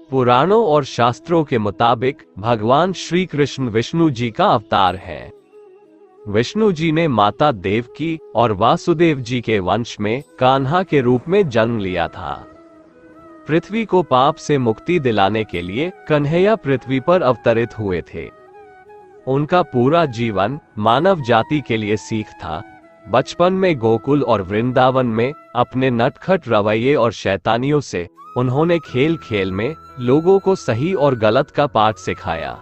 पुराणों और शास्त्रों के मुताबिक भगवान श्री कृष्ण विष्णु जी का अवतार है। विष्णु जी ने माता देवकी और वासुदेव जी के वंश में कान्हा के रूप में जन्म लिया था। पृथ्वी को पाप से मुक्ति दिलाने के लिए कन्हैया पृथ्वी पर अवतरित हुए थे। उनका पूरा जीवन मानव जाति के लिए सीख था। बचपन में गोकुल और वृंदावन में अपने नटखट रवैये और शैतानियों से उन्होंने खेल खेल में लोगों को सही और गलत का पाठ सिखाया।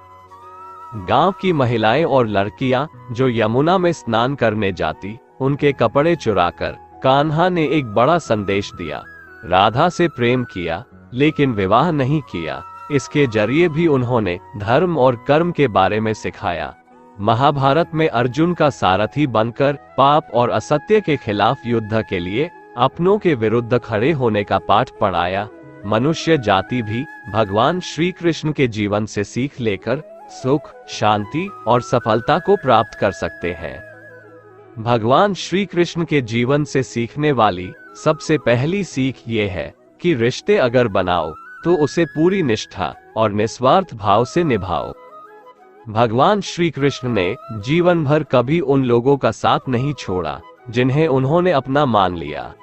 गांव की महिलाएं और लड़कियां जो यमुना में स्नान करने जाती, उनके कपड़े चुराकर कान्हा ने एक बड़ा संदेश दिया। राधा से प्रेम किया लेकिन विवाह नहीं किया। इसके जरिए भी उन्होंने धर्म और कर्म के बारे में सिखाया। महाभारत में अर्जुन का सारथी बनकर पाप और असत्य के खिलाफ युद्ध के लिए अपनों के विरुद्ध खड़े होने का पाठ पढ़ाया। मनुष्य जाति भी भगवान श्री कृष्ण के जीवन से सीख लेकर सुख, शांति और सफलता को प्राप्त कर सकते हैं। भगवान श्री कृष्ण के जीवन से सीखने वाली सबसे पहली सीख ये है कि रिश्ते अगर बनाओ तो उसे पूरी निष्ठा और निस्वार्थ भाव से निभाओ। भगवान श्री कृष्ण ने जीवन भर कभी उन लोगों का साथ नहीं छोड़ा जिन्हें उन्होंने अपना मान लिया।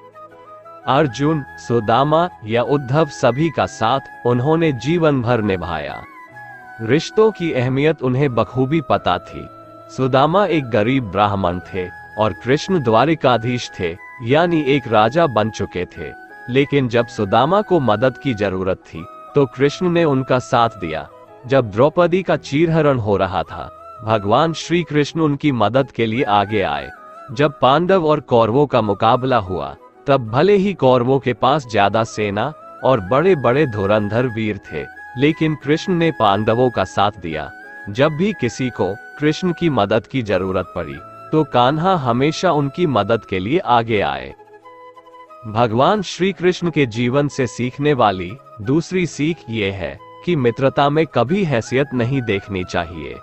अर्जुन, सुदामा या उद्धव सभी का साथ उन्होंने जीवन भर निभाया। रिश्तों की अहमियत उन्हें बखूबी पता थी। सुदामा एक गरीब ब्राह्मण थे और कृष्ण द्वारिकाधीश थे, यानी एक राजा बन चुके थे। लेकिन जब सुदामा को मदद की जरूरत थी तो कृष्ण ने उनका साथ दिया। जब द्रौपदी का चीरहरण हो रहा था, भगवान श्री कृष्ण उनकी मदद के लिए आगे आए। जब पांडव और कौरवों का मुकाबला हुआ, तब भले ही कौरवों के पास ज्यादा सेना और बड़े बड़े धुरंधर वीर थे, लेकिन कृष्ण ने पांडवों का साथ दिया। जब भी किसी को कृष्ण की मदद की जरूरत पड़ी तो कान्हा हमेशा उनकी मदद के लिए आगे आए। भगवान श्री कृष्ण के जीवन से सीखने वाली दूसरी सीख ये है कि मित्रता में कभी हैसियत नहीं देखनी चाहिए।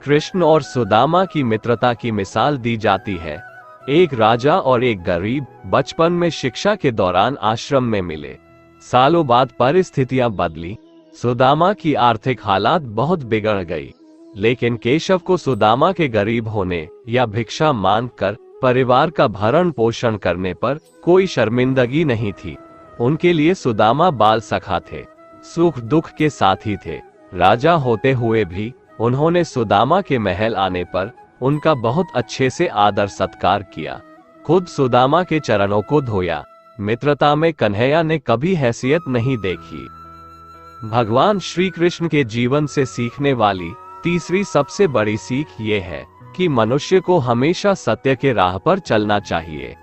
कृष्ण और सुदामा की मित्रता की मिसाल दी जाती है। एक राजा और एक गरीब बचपन में शिक्षा के दौरान आश्रम में मिले। सालों बाद परिस्थितियां बदली। सुदामा की आर्थिक हालात बहुत बिगड़ गई, लेकिन केशव को सुदामा के गरीब होने या भिक्षा मांगकर परिवार का भरण पोषण करने पर कोई शर्मिंदगी नहीं थी। उनके लिए सुदामा बाल सखा थे, सुख दुख के साथी थे। राजा होते हुए भी उन्होंने सुदामा के महल आने पर उनका बहुत अच्छे से आदर सत्कार किया, खुद सुदामा के चरणों को धोया। मित्रता में कन्हैया ने कभी हैसियत नहीं देखी। भगवान श्री कृष्ण के जीवन से सीखने वाली तीसरी सबसे बड़ी सीख ये है कि मनुष्य को हमेशा सत्य के राह पर चलना चाहिए।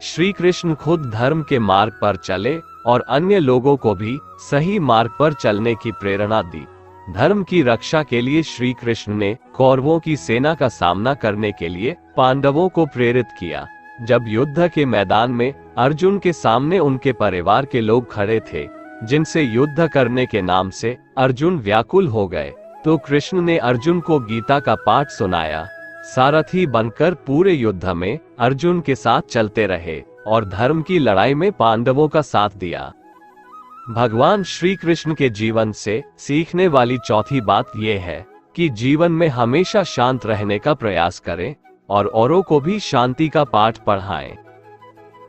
श्री कृष्ण खुद धर्म के मार्ग पर चले और अन्य लोगों को भी सही मार्ग पर चलने की प्रेरणा दी। धर्म की रक्षा के लिए श्री कृष्ण ने कौरवों की सेना का सामना करने के लिए पांडवों को प्रेरित किया। जब युद्ध के मैदान में अर्जुन के सामने उनके परिवार के लोग खड़े थे, जिनसे युद्ध करने के नाम से अर्जुन व्याकुल हो गए, तो कृष्ण ने अर्जुन को गीता का पाठ सुनाया। सारथी बनकर पूरे युद्ध में अर्जुन के साथ चलते रहे और धर्म की लड़ाई में पांडवों का साथ दिया। भगवान श्री कृष्ण के जीवन से सीखने वाली चौथी बात यह है कि जीवन में हमेशा शांत रहने का प्रयास करें और औरों को भी शांति का पाठ पढ़ाएं।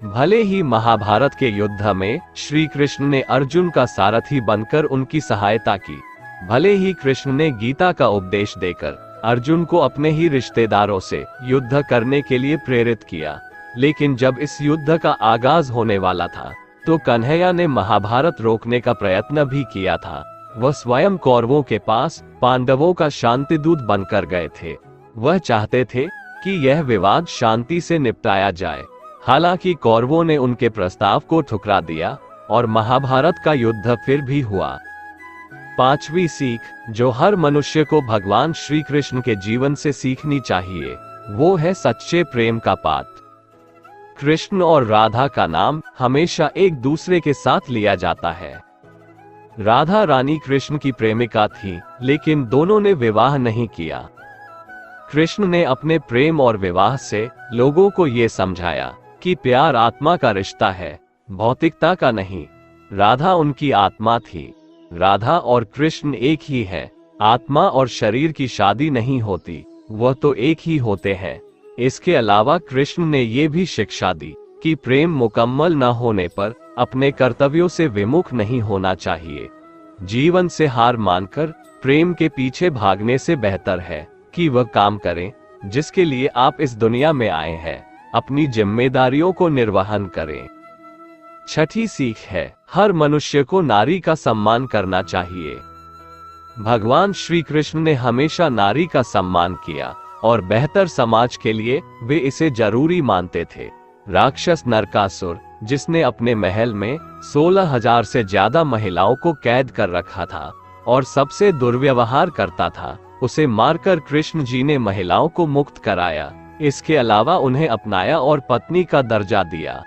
भले ही महाभारत के युद्ध में श्री कृष्ण ने अर्जुन का सारथी बनकर उनकी सहायता की, भले ही कृष्ण ने गीता का उपदेश देकर अर्जुन को अपने ही रिश्तेदारों से युद्ध करने के लिए प्रेरित किया, लेकिन जब इस युद्ध का आगाज होने वाला था तो कन्हैया ने महाभारत रोकने का प्रयत्न भी किया था। वह स्वयं कौरवों के पास पांडवों का शांति दूत बनकर गए थे। वह चाहते थे कि यह विवाद शांति से निपटाया जाए। हालांकि कौरवों ने उनके प्रस्ताव को ठुकरा दिया और महाभारत का युद्ध फिर भी हुआ। पांचवी सीख जो हर मनुष्य को भगवान श्री कृष्ण के जीवन से सीखनी चाहिए, वो है सच्चे प्रेम का पाठ। कृष्ण और राधा का नाम हमेशा एक दूसरे के साथ लिया जाता है। राधा रानी कृष्ण की प्रेमिका थी, लेकिन दोनों ने विवाह नहीं किया। कृष्ण ने अपने प्रेम और विवाह से लोगों को ये समझाया कि प्यार आत्मा का रिश्ता है, भौतिकता का नहीं। राधा उनकी आत्मा थी। राधा और कृष्ण एक ही है। आत्मा और शरीर की शादी नहीं होती, वह तो एक ही होते हैं। इसके अलावा कृष्ण ने ये भी शिक्षा दी कि प्रेम मुकम्मल न होने पर अपने कर्तव्यों से विमुख नहीं होना चाहिए। जीवन से हार मानकर प्रेम के पीछे भागने से बेहतर है कि वह काम करें जिसके लिए आप इस दुनिया में आए हैं। अपनी जिम्मेदारियों को निर्वहन करें। छठी सीख है, हर मनुष्य को नारी का सम्मान करना चाहिए। भगवान श्री कृष्ण ने हमेशा नारी का सम्मान किया और बेहतर समाज के लिए वे इसे जरूरी मानते थे। राक्षस नरकासुर, जिसने अपने महल में 16,000 से ज्यादा महिलाओं को कैद कर रखा था और सबसे दुर्व्यवहार करता था, उसे मारकर कृष्ण जी ने महिलाओं को मुक्त कराया। इसके अलावा उन्हें अपनाया और पत्नी का दर्जा दिया।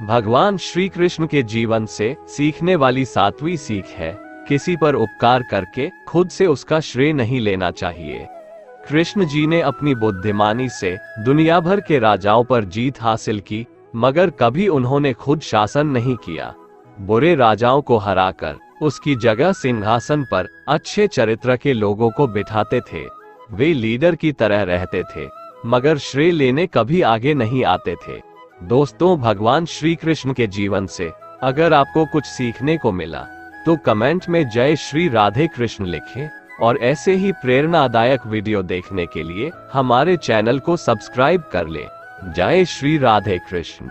भगवान श्री कृष्ण के जीवन से सीखने वाली 7वीं सीख है, किसी पर उपकार करके खुद से उसका श्रेय नहीं लेना चाहिए। कृष्ण जी ने अपनी बुद्धिमानी से दुनिया भर के राजाओं पर जीत हासिल की, मगर कभी उन्होंने खुद शासन नहीं किया। बुरे राजाओं को हराकर उसकी जगह सिंहासन पर अच्छे चरित्र के लोगों को बिठाते थे। वे लीडर की तरह रहते थे, मगर श्रेय लेने कभी आगे नहीं आते थे। दोस्तों, भगवान श्री कृष्ण के जीवन से अगर आपको कुछ सीखने को मिला तो कमेंट में जय श्री राधे कृष्ण लिखें और ऐसे ही प्रेरणादायक वीडियो देखने के लिए हमारे चैनल को सब्सक्राइब कर लें। जय श्री राधे कृष्ण।